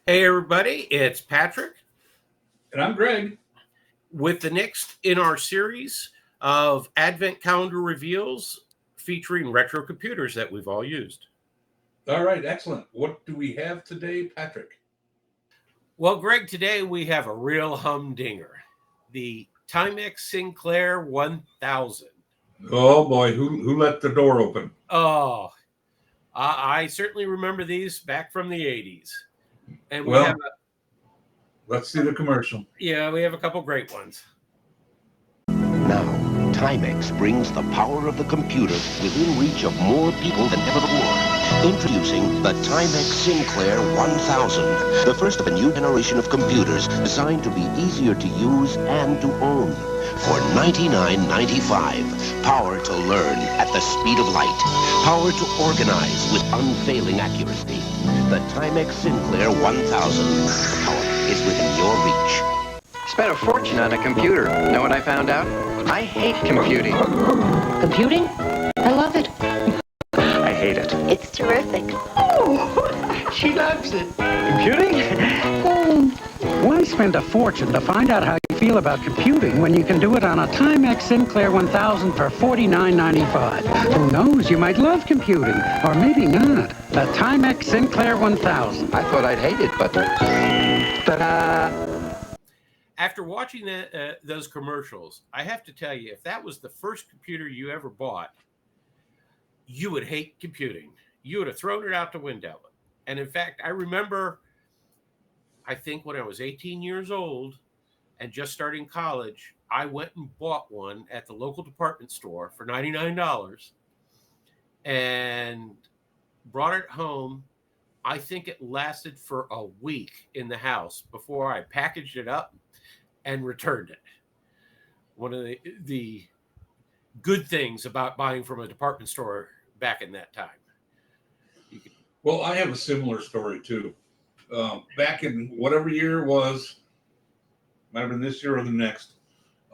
Hey, everybody, it's Patrick And I'm Greg. with the next in our series of Advent Calendar Reveals featuring retro computers that we've all used. All right, excellent. What do we have today, Patrick? Well, Greg, today we have a real humdinger, the Timex Sinclair 1000. Oh boy, who let the door open? Oh, I certainly remember these back from the 80s. And Well, let's see the commercial. we have a couple great ones. Now, Timex brings the power of the computer within reach of more people than ever before. Introducing the Timex Sinclair 1000, the first of a new generation of computers designed to be easier to use and to own. For $99.95, power to learn at the speed of light, power to organize with unfailing accuracy. The Timex Sinclair 1000, power is within your reach. Spent a fortune on a computer. Know what I found out? I hate computing. Computing? I love it. I hate it. It's terrific. Oh, she loves it. Computing? Why spend a fortune to find out how you feel about computing when you can do it on a Timex Sinclair 1000 for $49.95? Who knows, you might love computing, or maybe not. The Timex Sinclair 1000. I thought I'd hate it, but ta-da! After watching those commercials, I have to tell you, if that was the first computer you ever bought, you would hate computing. You would have thrown it out the window. And in fact, I remember, I think when I was 18 years old and just starting college, I went and bought one at the local department store for $99 and brought it home. I think it lasted for a week in the house before I packaged it up and returned it. One of the good things about buying from a department store back in that time. Well, I have a similar story too. Back in whatever year it was, might have been this year or the next,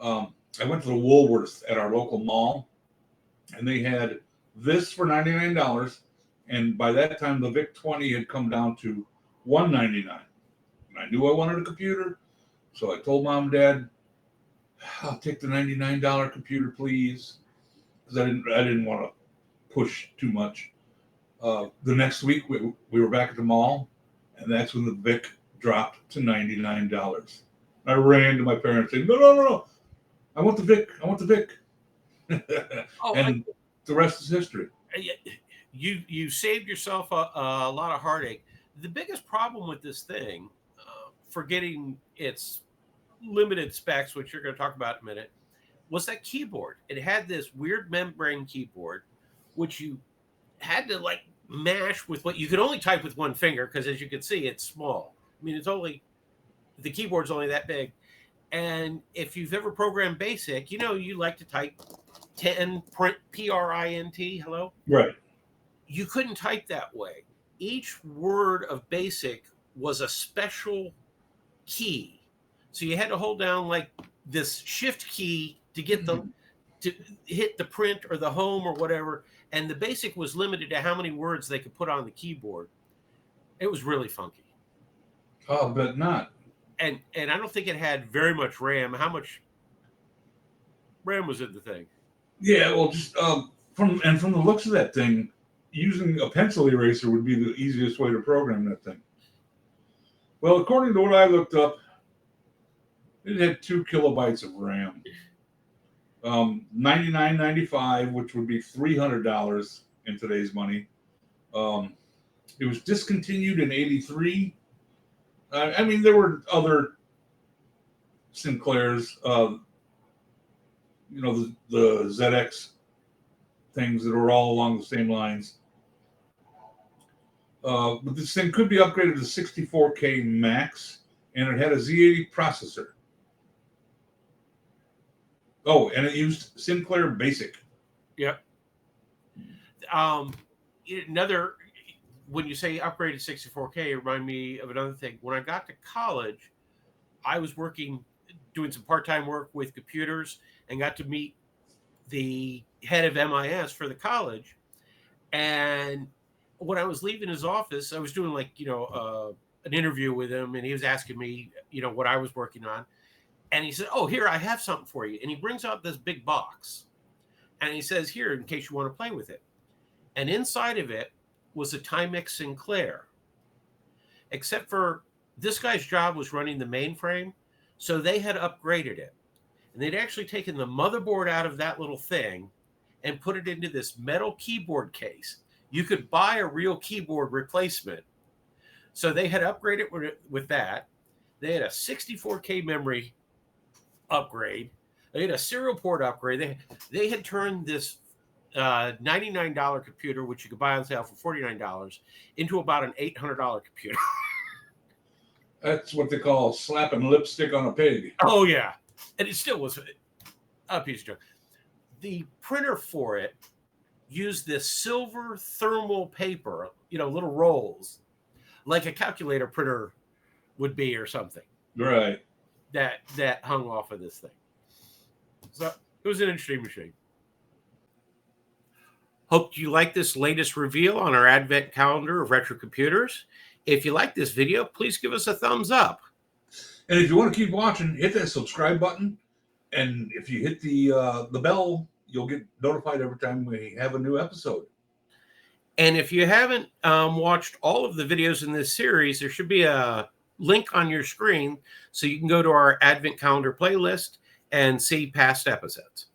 I went to the Woolworths at our local mall, and they had this for $99, and by that time the VIC 20 had come down to $199. And I knew I wanted a computer, so I told Mom and Dad, "I'll take the $99 computer, please," because I didn't want to push too much. The next week we were back at the mall, and that's when the VIC dropped to $99. I ran to my parents saying, No, I want the VIC. And the rest is history. You saved yourself a lot of heartache. The biggest problem with this thing, forgetting its limited specs, which you're going to talk about in a minute, was that keyboard. It had this weird membrane keyboard, which you had to like mash with what you could only type with one finger, because as you can see, it's small. I mean, the keyboard's only that big. And if you've ever programmed BASIC, you like to type 10 print print. Hello? Right. You couldn't type that way. Each word of BASIC was a special key. So you had to hold down like this shift key to get to hit the print or the home or whatever. And the BASIC was limited to how many words they could put on the keyboard. It was really funky. Oh, but not. And I don't think it had very much RAM. How much RAM was in the thing? Yeah, well, just from the looks of that thing, using a pencil eraser would be the easiest way to program that thing. Well, according to what I looked up, it had 2 kilobytes of RAM. $99.95, which would be $300 in today's money. It was discontinued in '83. I mean, there were other Sinclairs, the ZX things that were all along the same lines. But this thing could be upgraded to 64K max, and it had a Z80 processor. Oh, and it used Sinclair Basic. Yep. When you say upgraded 64K, it reminded me of another thing. When I got to college, I was doing some part-time work with computers, and got to meet the head of MIS for the college. And when I was leaving his office, I was doing an interview with him, and he was asking me, what I was working on. And he said, "Oh, here, I have something for you." And he brings out this big box. And he says, "Here, in case you want to play with it." And inside of it was a Timex Sinclair. Except for this guy's job was running the mainframe. So they had upgraded it. And they'd actually taken the motherboard out of that little thing and put it into this metal keyboard case. You could buy a real keyboard replacement. So they had upgraded with that. They had a 64K memory upgrade. They had a serial port upgrade. They had turned this $99 computer, which you could buy on sale for $49, into about an $800 computer. That's what they call slapping lipstick on a pig. Oh, yeah. And it still was a piece of junk. The printer for it used this silver thermal paper, little rolls, like a calculator printer would be or something. Right. That hung off of this thing. So it was an interesting machine. Hope you like this latest reveal on our advent calendar of retro computers. If you like this video, please give us a thumbs up. And if you want to keep watching, hit that subscribe button. And if you hit the bell, you'll get notified every time we have a new episode. And if you haven't watched all of the videos in this series, there should be a link on your screen so you can go to our advent calendar playlist and see past episodes.